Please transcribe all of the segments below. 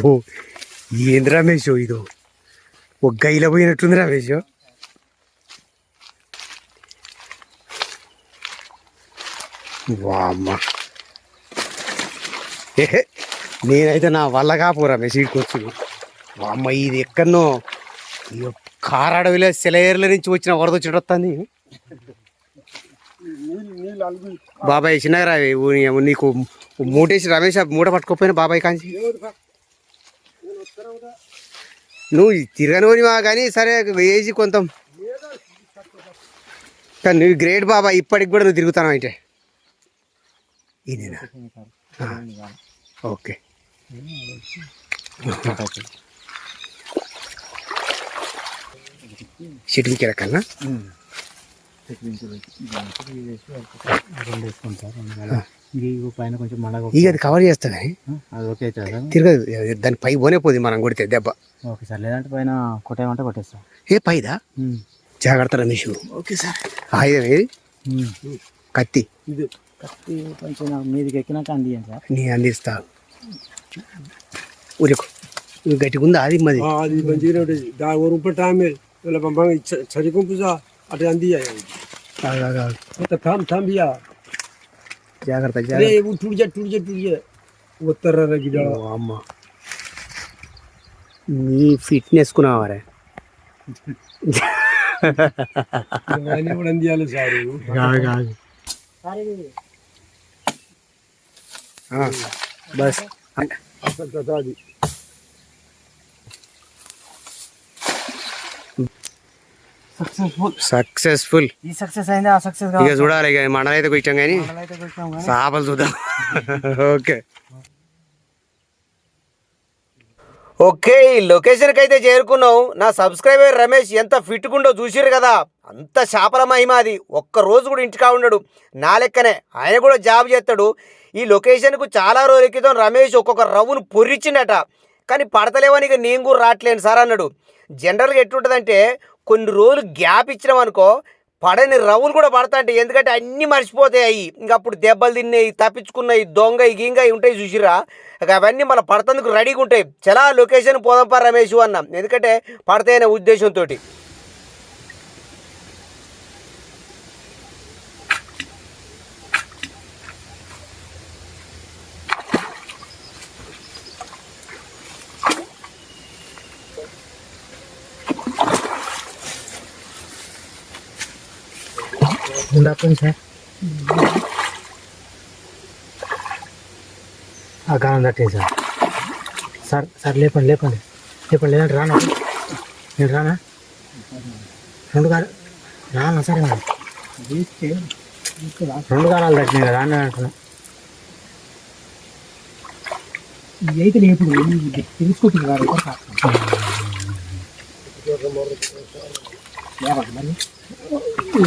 అబ్బో ఏంది రమేష్ ఇదో ఒక గైలో పోయినట్టుంది రమేష్. వామ్మ ఏహే నేనైతే నా వల్ల కాపు రమేష్ ఇటుకొచ్చు. వామ్మ ఇది ఎక్కడనో కారాడవిలో సెలయేర్ల నుంచి వచ్చిన వరద వచ్చేటొస్తుంది. బాబాయ్ చిన్నగా రావి నీకు మూటేసి రమేష్ మూట పట్టుకోపోయినా బాబాయ్ కాంచి నువ్వు తిరగనివా కానీ సరే వేసి కొంత కానీ నువ్వు గ్రేట్ బాబాయ్, ఇప్పటికి కూడా నువ్వు తిరుగుతాను అంటే ఇదేనా? ఓకే షెటిల్కి రకాలనా పైన కొంచెం ఇక అది కవర్ చేస్తాను అది ఓకే తిరగదు, దాని పై పోనే పోదు మనం కొడితే దెబ్బ. ఓకే సార్, లేదంటే పైన కొట్టేయమంటే కొట్టేస్తాం. ఏ పైదా జాగ్రత్త రమేష్. Okay sir. ఆయుధం ఏది? కత్తి. ఇది కత్తి కొంచెం మీదికి ఎక్కినాక అందియండి సార్. నీ అందిస్తా ఊరకు గట్టిగా ఉందా అది మది అది మంచిగా ఉంటుంది. దాని ఊరు ఆమె చదివింపుసా అటు అంది జాగ్రత్త అమ్మ నీ ఫిట్నెస్ కున్నావారే కూడా అందియాలి సారు. Bus successful. ఈ సక్సెస్ అయింది, ఆ సక్సెస్ ఇక చూడాలి. ఇక మనలైతే కూర్చాం కానీ చేపలు చూద్దాం. ఓకే ఓకే ఈ లొకేషన్కి అయితే చేరుకున్నావు. నా సబ్స్క్రైబర్ రమేష్ ఎంత ఫిట్గుండో చూసిరు కదా. అంత చేపల మహిమ అది. ఒక్క రోజు కూడా ఇంటికా ఉండడు నా లెక్కనే. ఆయన కూడా జాబ్ చేస్తాడు. ఈ లొకేషన్కు చాలా రోజుల క్రితం రమేష్ ఒక్కొక్క రవ్వును పొర్రిచ్చిండట. కానీ పడతలేవని ఇక నేను కూడా రావట్లేను సార్ అన్నాడు. జనరల్గా ఎట్లుంటుందంటే కొన్ని రోజులు గ్యాప్ ఇచ్చినామనుకో పడని రవ్వులు కూడా పడతాంటాయి. ఎందుకంటే అన్నీ మర్చిపోతాయి అవి. ఇంకా అప్పుడు దెబ్బలు తిన్నాయి, తప్పించుకున్నాయి, దొంగ గింగ ఉంటాయి చూసిరా. అవన్నీ మళ్ళీ పడతందుకు రెడీగా ఉంటాయి. చాలా లొకేషన్ పోదాంపా రమేష్ అన్నాం, ఎందుకంటే పడతాయనే ఉద్దేశంతో. ఉండప్పండి సార్. ఆ గానం తట్టింది సార్. సార్ సార్ లేపండి లేపండి లేపండి, లేదంటే రానా నేను రానా రెండు కాలు రానా సార్. రెండు కాలాలు తట్టినాయి కదా రానా అంటున్నా. అయితే లేపు తెలుసుకుంటుంది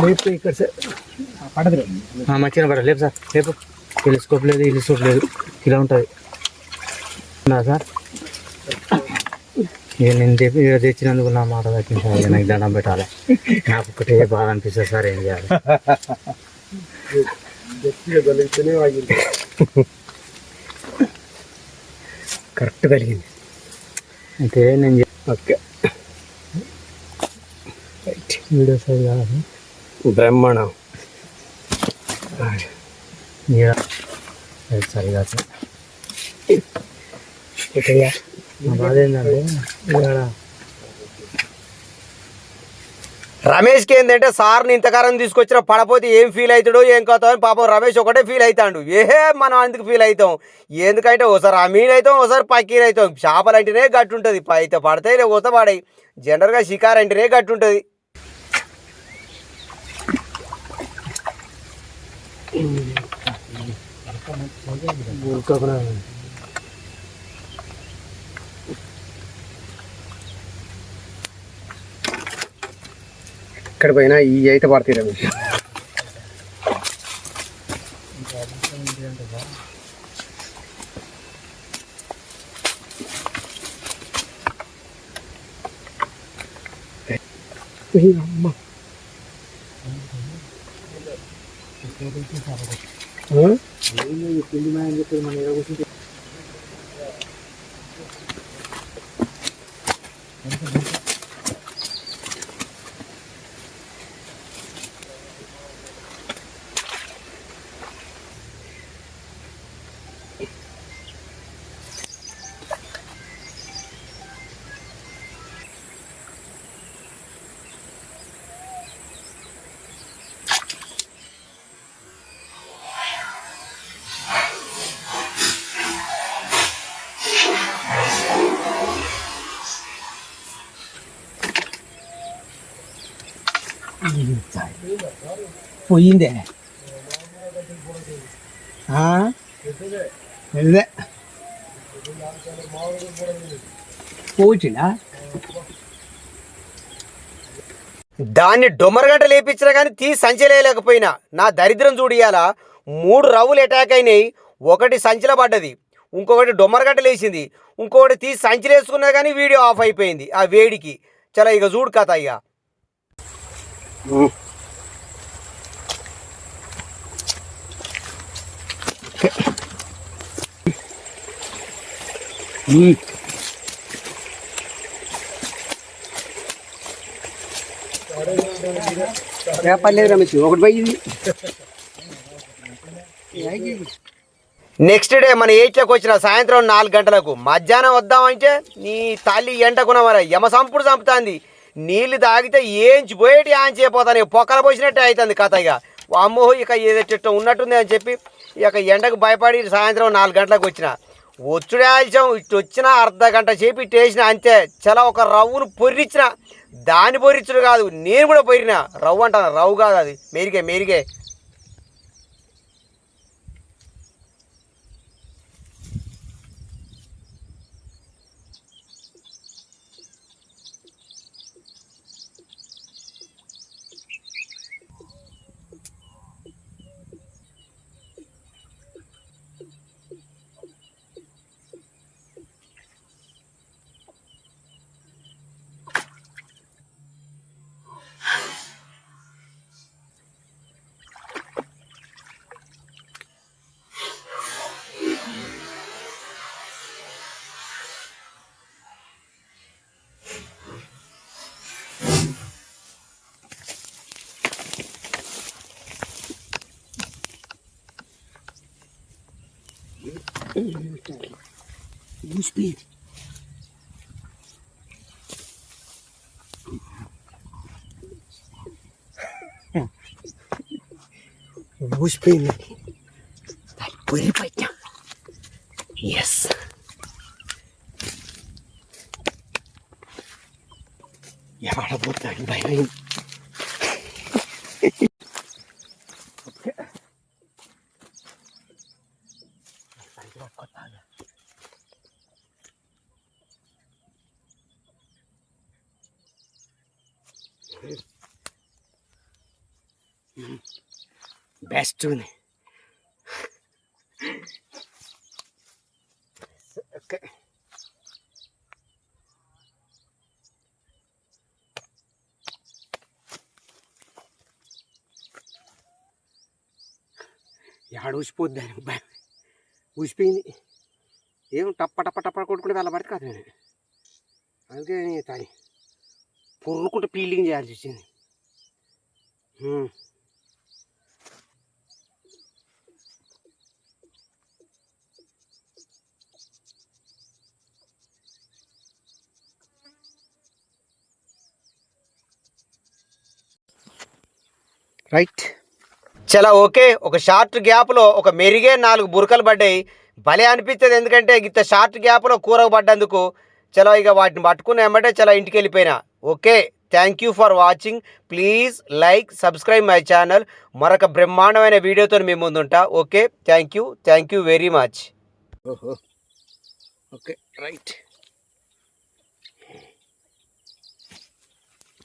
లేపు ఇక్కడ సార్ పడదు మంచిగా పడదు. లేపు సార్ లేపు. టెలిస్కోప్ లేదు, టెలిస్కోప్ లేదు, ఇలా ఉంటుంది సార్. నేను తెచ్చినందుకు నా మాట దక్కించాలి, నాకు దండం పెట్టాలి. నాకు ఒకటే బాధ అనిపిస్తుంది సార్, ఏం చేయాలి. కరెక్ట్ కలిగింది అయితే నేను ఓకే వీడియో సైజ్ కాదు బ్రహ్మాండం సరిగా బాధ ఏంటంటే రమేష్కి ఏంటంటే సార్ని ఇంతకాలం తీసుకొచ్చిన పడపోతే ఏం ఫీల్ అవుతాడో ఏం కాదో అని పాపం రమేష్ ఒకటే ఫీల్ అవుతాడు. మనం అందుకు ఫీల్ అవుతాం. ఎందుకంటే ఒకసారి అమీన్ అవుతాం, ఒకసారి పక్కీర్ అవుతాం. చేపలు అంటేనే గట్టు ఉంటుంది, అయితే పడతాయి లేకపోతే పడాయి. జనరల్గా షికార్ అంటేనే గట్టు ఉంటుంది. ఎక్కడ పోయినా ఈ అయితే పడతాయి రమేష్. అమ్మ పోయిందే ఇదే పోచినా దాన్ని డొమ్మరగంట లేపించినా కానీ తీసి సంచలేయలేకపోయినా. నా దరిద్రం చూడియాల 3 రవ్వులు అటాక్ అయినాయి. ఒకటి సంచిలో పడ్డది, ఇంకొకటి డొమ్మరగంట లేచింది, ఇంకొకటి తీసి సంచిలో వేసుకున్నా కానీ వీడియో ఆఫ్ అయిపోయింది ఆ వేడికి. చలో ఇక చూడు కథ ఇక. పర్లేదు రమేష్, ఒకటి పోయింది. నెక్స్ట్ డే మన 8లకు వచ్చిన సాయంత్రం 4 గంటలకు. మధ్యాహ్నం వద్దామంటే నీ తల్లి ఎంటకున్న మరి యమసంపుడు చంపుతుంది. నీళ్ళు తాగితే ఏంచిపోయేటి ఆంచిపోతాను, పొక్కల పోసినట్టే అవుతుంది కథ. ఇక అమ్మో ఇక ఏదో చెట్టు ఉన్నట్టుంది అని చెప్పి ఇక ఎండకు భయపడి సాయంత్రం 4 గంటలకు వచ్చిన. వచ్చుడే ఆలస్యం. ఇటు వచ్చిన అర్ధ గంట సేపు ఇటు వేసిన అంతే. చాలా ఒక రవ్వును పొర్రిచ్చిన. దాన్ని పొర్రిచ్చుడు కాదు, నేను కూడా పొరిన. రవ్వు అంటాను, రవ్వు కాదు అది, మెరిగే మెరిగే. ఊసిపోయింది. పొరిపోయా. ఎస్, ఎవడబోతాడు భయం. బెస్ట్ ఉంది. ఓకే, ఎక్కడ ఊసిపోద్ది దానికి భయం. ఊసిపోయింది. ఏం టప్ప టప్ప టప్ప కొట్టుకుంటే వెళ్ళ పడితే కాదు. నేను అందుకే తాయి పొర్రుకుంటే పీలింగ్ చేయాల్సి వచ్చింది. రైట్. చాలా ఓకే. ఒక షార్ట్ గ్యాప్లో ఒక మెరిగే 4 బురకలు పడ్డాయి. భలే అనిపిస్తుంది, ఎందుకంటే ఇంత షార్ట్ గ్యాప్లో కూరకు పడ్డందుకు. చలో ఇక వాటిని పట్టుకుని ఏమంటే చాలా ఇంటికి వెళ్ళిపోయినా. Okay, thank you for watching. Please like, subscribe my channel. మరొక బ్రహ్మాండమైన వీడియోతో మీ ముందుంటా. Okay, thank you very much. Okay right.